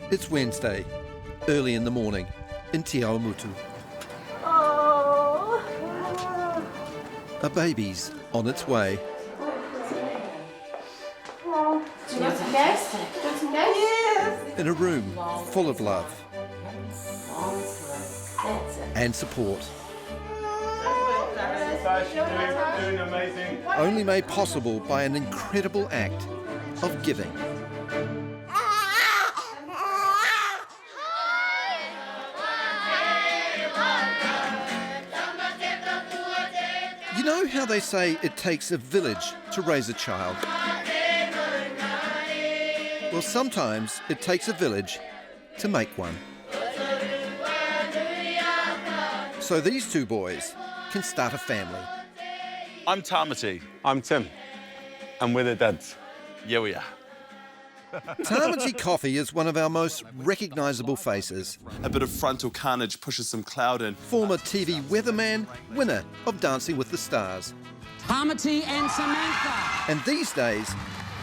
It's Wednesday, early in the morning, in Te Awamutu. Oh. A baby's on its way. Do you want some gas? Do you want some gas? Yes. In a room full of love and support. Doing amazing. Only made possible by an incredible act of giving. You know how they say it takes a village to raise a child? Well, sometimes it takes a village to make one. So these two boys can start a family. I'm Tamati. I'm Tim, and we're the dads. Yeah, we are. Tamati Coffee is one of our most recognisable faces. A bit of frontal carnage pushes some cloud in. Former TV weatherman, winner of Dancing with the Stars. Tamati and Samantha. And these days,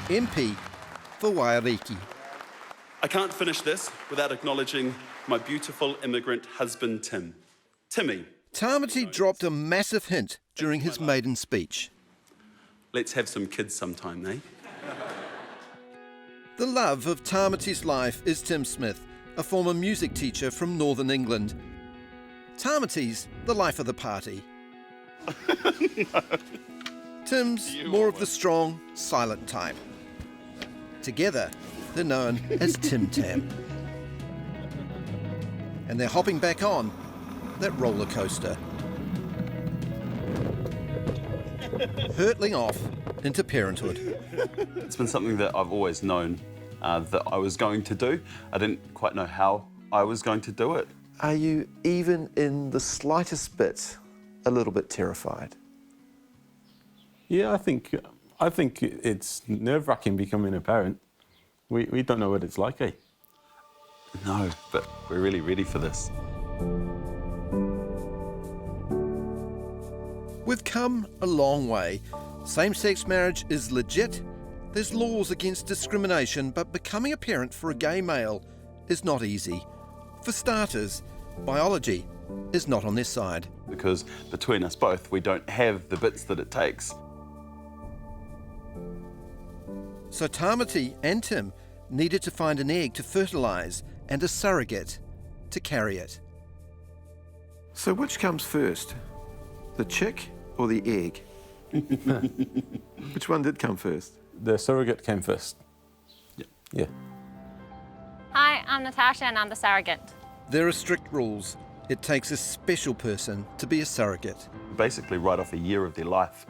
MP for Waiariki. I can't finish this without acknowledging my beautiful immigrant husband, Tim. Timmy, Tamati dropped a massive hint during his maiden speech. let's have some kids sometime, eh? The love of Tamati's life is Tim Smith, a former music teacher from Northern England. Tamati's the life of the party. No. Tim's more of the strong, silent type. Together, they're known as Tim Tam. And they're hopping back on that roller coaster. Hurtling off into parenthood. It's been something that I've always known that I was going to do. I didn't quite know how I was going to do it. Are you even in the slightest bit a little bit terrified? Yeah, I think it's nerve-wracking becoming a parent. We don't know what it's like, eh? No, but we're really ready for this. We've come a long way. Same-sex marriage is legit. There's laws against discrimination, but becoming a parent for a gay male is not easy. For starters, biology is not on their side. Because between us both, we don't have the bits that it takes. So Tamati and Tim needed to find an egg to fertilise and a surrogate to carry it. So which comes first, the chick or the egg? Which one did come first? The surrogate came first. Yeah. Hi, I'm Natasha and I'm the surrogate. There are strict rules. It takes a special person to be a surrogate. Basically write off a year of their life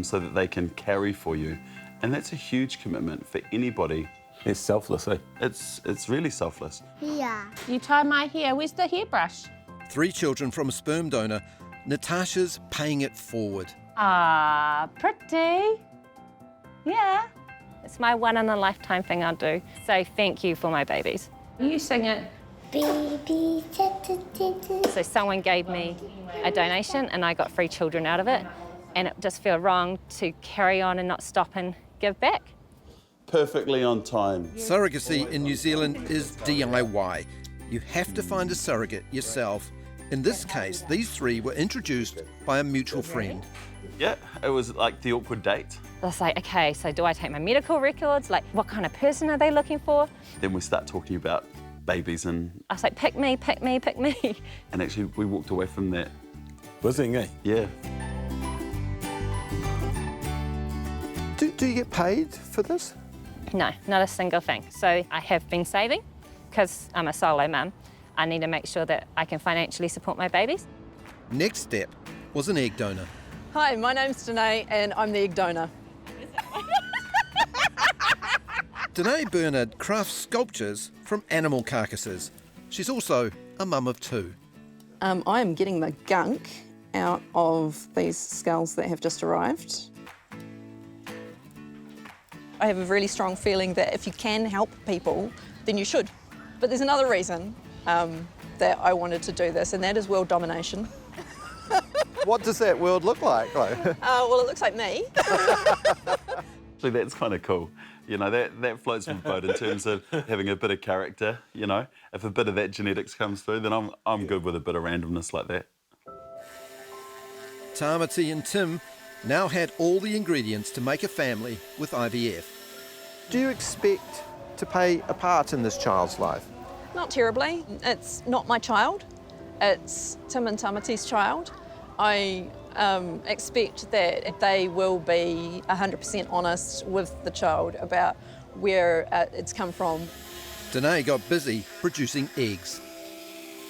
so that they can carry for you. And that's a huge commitment for anybody. It's selfless, eh? It's really selfless. Yeah. You tie my hair, where's the hairbrush? 3 children from a sperm donor. Natasha's paying it forward. Ah, pretty. Yeah. It's my one-in-a-lifetime thing I'll do. So thank you for my babies. You sing it. Baby. So someone gave me a donation and I got 3 children out of it. And it just felt wrong to carry on and not stop and give back. Perfectly on time. Surrogacy in New Zealand is DIY. You have to find a surrogate yourself. In this case, these 3 were introduced by a mutual friend. Yeah, it was like the awkward date. I was like, okay, so do I take my medical records? Like, what kind of person are they looking for? Then we start talking about babies and I was like, pick me, pick me, pick me. and actually we walked away from that. Buzzing, eh? Yeah. Do you get paid for this? No, not a single thing. So I have been saving because I'm a solo mum. I need to make sure that I can financially support my babies. Next step was an egg donor. Hi, my name's Danae and I'm the egg donor. Danae Bernard crafts sculptures from animal carcasses. She's also a mum of 2. I am getting the gunk out of these skulls that have just arrived. I have a really strong feeling that if you can help people, then you should. But there's another reason that I wanted to do this, and that is world domination. What does that world look like? Well, it looks like me. Actually, that's kind of cool. You know, that floats my boat in terms of having a bit of character, you know. If a bit of that genetics comes through, then I'm good with a bit of randomness like that. Tamati and Tim now had all the ingredients to make a family with IVF. Do you expect to play a part in this child's life? Not terribly. It's not my child. It's Tim and Tamati's child. I expect that they will be 100% honest with the child about where it's come from. Danae got busy producing eggs.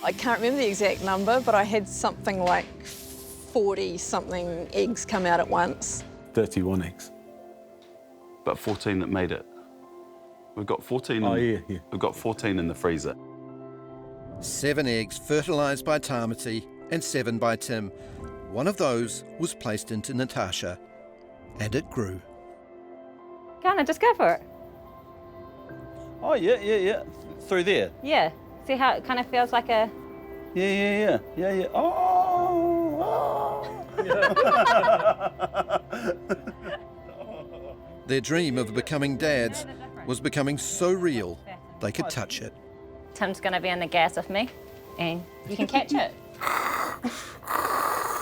I can't remember the exact number, but I had something like 40-something eggs come out at once. 31 eggs. But 14 that made it. We've got 14. Oh, yeah. We've got 14 in the freezer. 7 eggs fertilised by Tamati and 7 by Tim. One of those was placed into Natasha, and it grew. Go on, just go for it. Oh, yeah. Through there. Yeah. See how it kind of feels like a... Yeah. Oh. Their dream of becoming dads was becoming so real they could touch it. Tim's going to be on the gas with me, and you can catch it.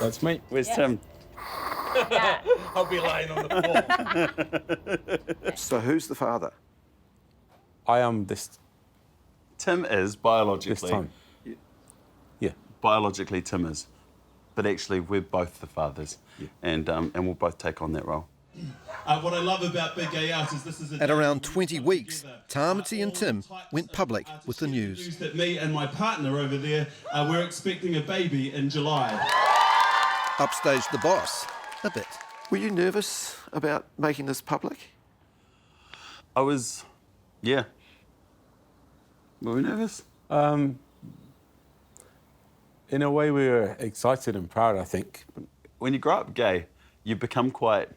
That's me. Where's Tim? I'll be lying on the floor. So who's the father? I am this Tim is biologically. time. Yeah. Biologically, Tim is. But actually, we're both the fathers. Yeah. And we'll both take on that role. What I love about Big Gay Out is this is At around 20 weeks, Tamati and Tim went public with the news. That me and my partner over there, we're expecting a baby in July. Upstaged the boss a bit. Were you nervous about making this public? I was, yeah. Were we nervous? In a way, we were excited and proud, I think. When you grow up gay, you become quite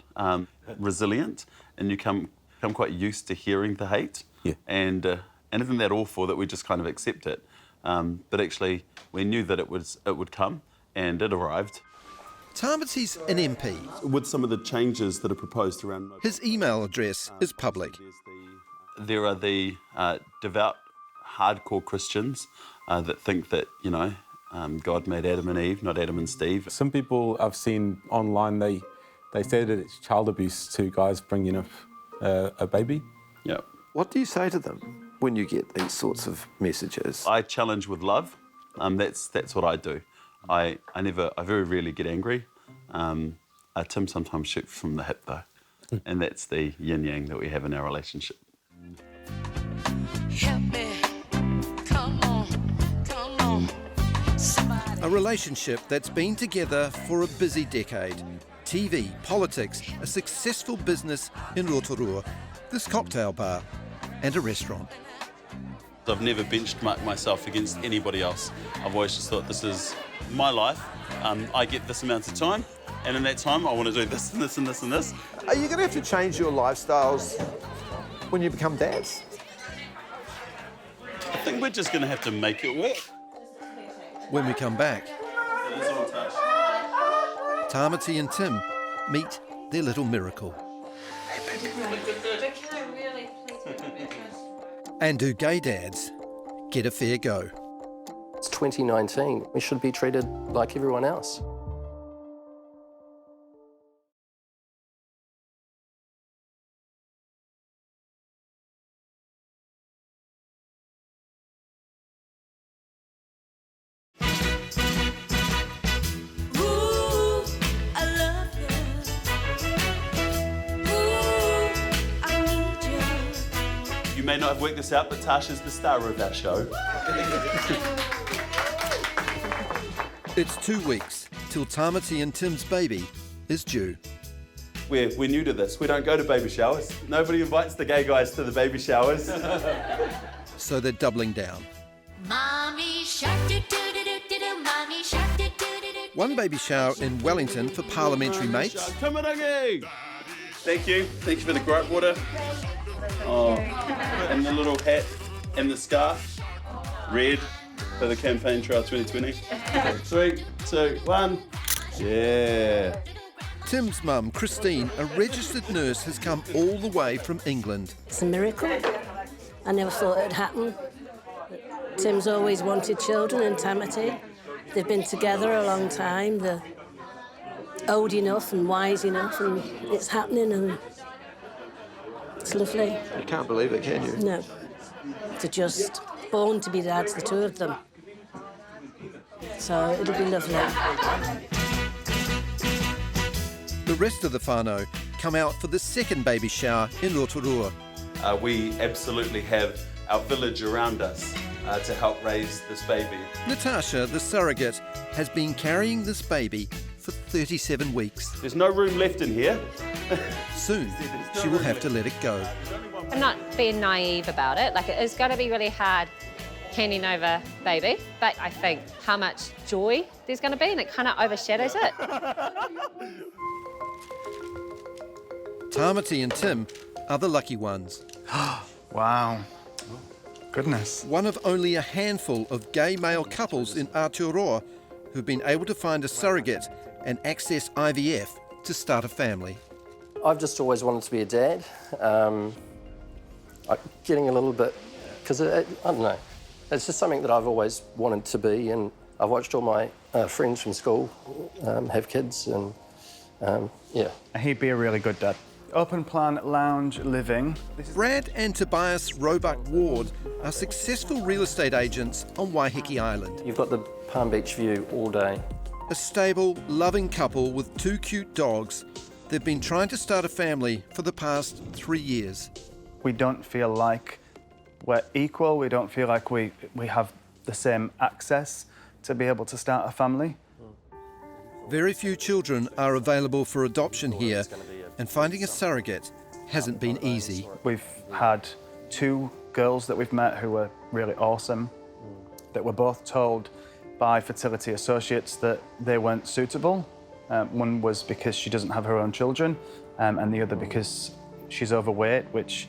resilient, and you become quite used to hearing the hate. Yeah. And isn't that awful that we just kind of accept it? But actually, we knew that it would come, and it arrived. Tamati's an MP. With some of the changes that are proposed around... His email address is public. There are the devout, hardcore Christians that think that, you know, God made Adam and Eve, not Adam and Steve. Some people I've seen online, they say that it's child abuse to guys bringing up a baby. Yeah. What do you say to them when you get these sorts of messages? I challenge with love. That's what I do. I very rarely get angry. Tim sometimes shoots from the hip though, and that's the yin yang that we have in our relationship. Help me, come on. Somebody. A relationship that's been together for a busy decade. TV, politics, a successful business in Rotorua, this cocktail bar, and a restaurant. I've never benchmarked myself against anybody else. I've always just thought this is my life. I get this amount of time, and in that time I want to do this and this and this and this. Are you going to have to change your lifestyles when you become dads? I think we're just going to have to make it work. When we come back, It is on touch. Tamati and Tim meet their little miracle. And do gay dads get a fair go? It's 2019. We should be treated like everyone else. You may not have worked this out, but Tasha's the star of our show. It's 2 weeks till Tamati and Tim's baby is due. We're new to this. We don't go to baby showers. Nobody invites the gay guys to the baby showers. So they're doubling down. Mommy shark do do do do do do. Mommy shark do do do do. One baby shower in Wellington for parliamentary mates. Tamaragi! Thank you. Thank you for the gripe water. Oh, and the little hat and the scarf. Red for the campaign trail 2020. 3, 2, 1. Yeah. Tim's mum, Christine, a registered nurse, has come all the way from England. It's a miracle. I never thought it'd happen. Tim's always wanted children and Tamati. They've been together a long time. They're old enough and wise enough, and it's happening, and it's lovely. You can't believe it, can you? No. They're just born to be dads, the two of them. So it'll be lovely. The rest of the whānau come out for the second baby shower in Rotorua. We absolutely have our village around us to help raise this baby. Natasha, the surrogate, has been carrying this baby for 37 weeks. There's no room left in here. Soon, she will have to let it go. I'm not being naive about it. Like, it is going to be really hard handing over baby, but I think how much joy there's going to be, and it kind of overshadows it. Tamati and Tim are the lucky ones. Wow. Goodness. One of only a handful of gay male couples in Aotearoa who've been able to find a surrogate and access IVF to start a family. I've just always wanted to be a dad. Getting a little bit, because I don't know, it's just something that I've always wanted to be, and I've watched all my friends from school have kids, and yeah. He'd be a really good dad. Open plan lounge living. Brad and Tobias Roebuck Ward are successful real estate agents on Waiheke Island. You've got the Palm Beach view all day. A stable, loving couple with two cute dogs. They've been trying to start a family for the past 3 years. We don't feel like we're equal. We don't feel like we have the same access to be able to start a family. Very few children are available for adoption here, and finding a surrogate hasn't been easy. We've had 2 girls that we've met who were really awesome, that were both told by fertility associates that they weren't suitable. One was because she doesn't have her own children, and the other because she's overweight, which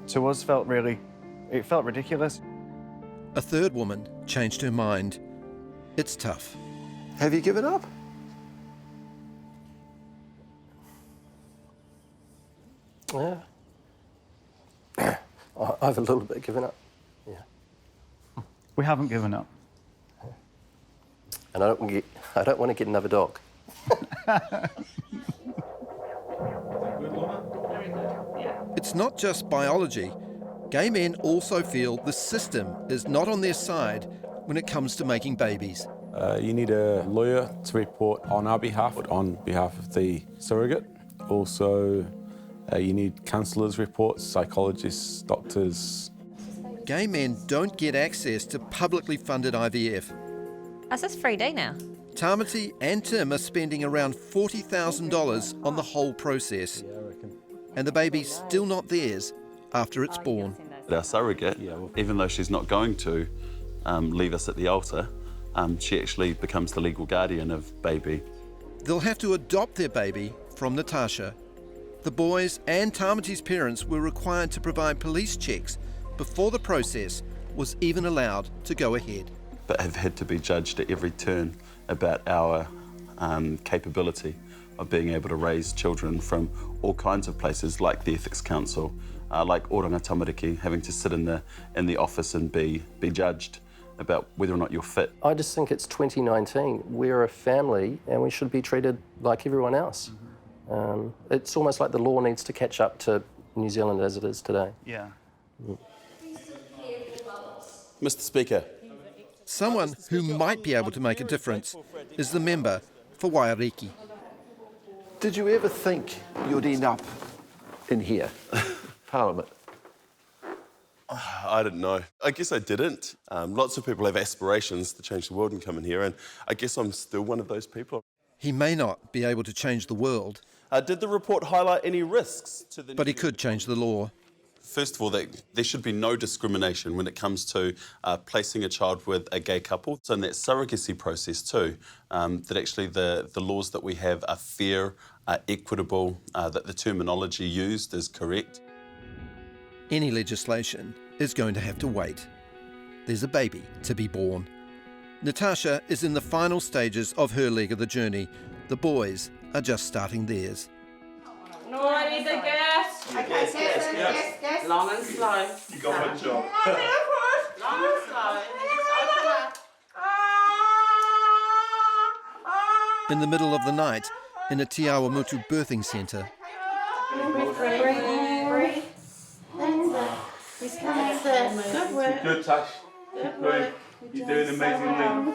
to us felt ridiculous. A third woman changed her mind. It's tough. Have you given up? Yeah. I've a little bit given up, yeah. We haven't given up. And I don't want to get another dog. It's not just biology. Gay men also feel the system is not on their side when it comes to making babies. You need a lawyer to report on our behalf, on behalf of the surrogate. Also, you need counsellors' reports, psychologists, doctors. Gay men don't get access to publicly funded IVF. Is this 3D now? Tamati and Tim are spending around $40,000 on the whole process. And the baby's still not theirs after it's born. Our surrogate, even though she's not going to leave us at the altar, she actually becomes the legal guardian of baby. They'll have to adopt their baby from Natasha. The boys and Tamati's parents were required to provide police checks before the process was even allowed to go ahead. But have had to be judged at every turn about our capability of being able to raise children from all kinds of places, like the Ethics Council, like Oranga Tamariki, having to sit in the office and be judged about whether or not you're fit. I just think it's 2019. We're a family and we should be treated like everyone else. It's almost like the law needs to catch up to New Zealand as it is today. Yeah. Mr. Speaker. Someone who might be able to make a difference is the member for Wairiki. Did you ever think you'd end up in here, Parliament? I didn't know. I guess I didn't. Lots of people have aspirations to change the world and come in here, and I guess I'm still one of those people. He may not be able to change the world. Did the report highlight any risks to the... But he could change the law. First of all, there should be no discrimination when it comes to placing a child with a gay couple. So in that surrogacy process too, that actually the laws that we have are fair, equitable, that the terminology used is correct. Any legislation is going to have to wait. There's a baby to be born. Natasha is in the final stages of her leg of the journey. The boys are just starting theirs. No, I need the gas. Okay, gas. Long and slow. You got one job. Long and slow. In the middle of the night, in a Te Awamutu birthing centre, Breathe. He's coming first. Good work. Good touch. Good work. You're doing amazingly.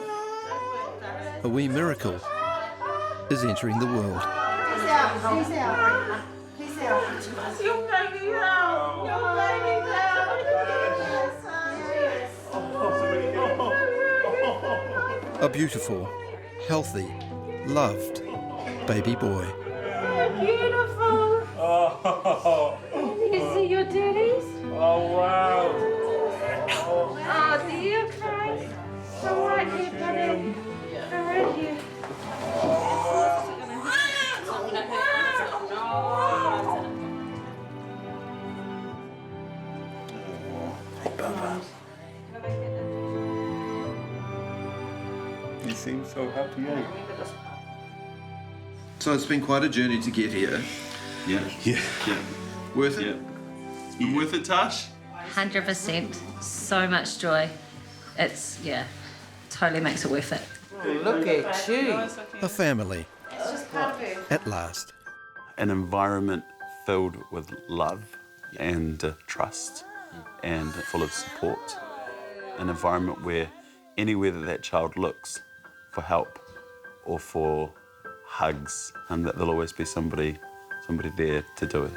a wee miracle is entering the world. Peace out. Your baby's out. Your baby's out. A beautiful, healthy, loved baby boy. Beautiful. You see your daddies? Oh, wow. Oh, do you cry? Come right here, buddy. Come right here. You seem so happy, eh? So it's been quite a journey to get here. Yeah. Worth it? Yeah. It's been worth it, Tash? 100%. So much joy. It's, totally makes it worth it. Look at you. A family. At last. An environment filled with love and trust and full of support. An environment where anywhere that child looks for help or for hugs, and that there'll always be somebody there to do it.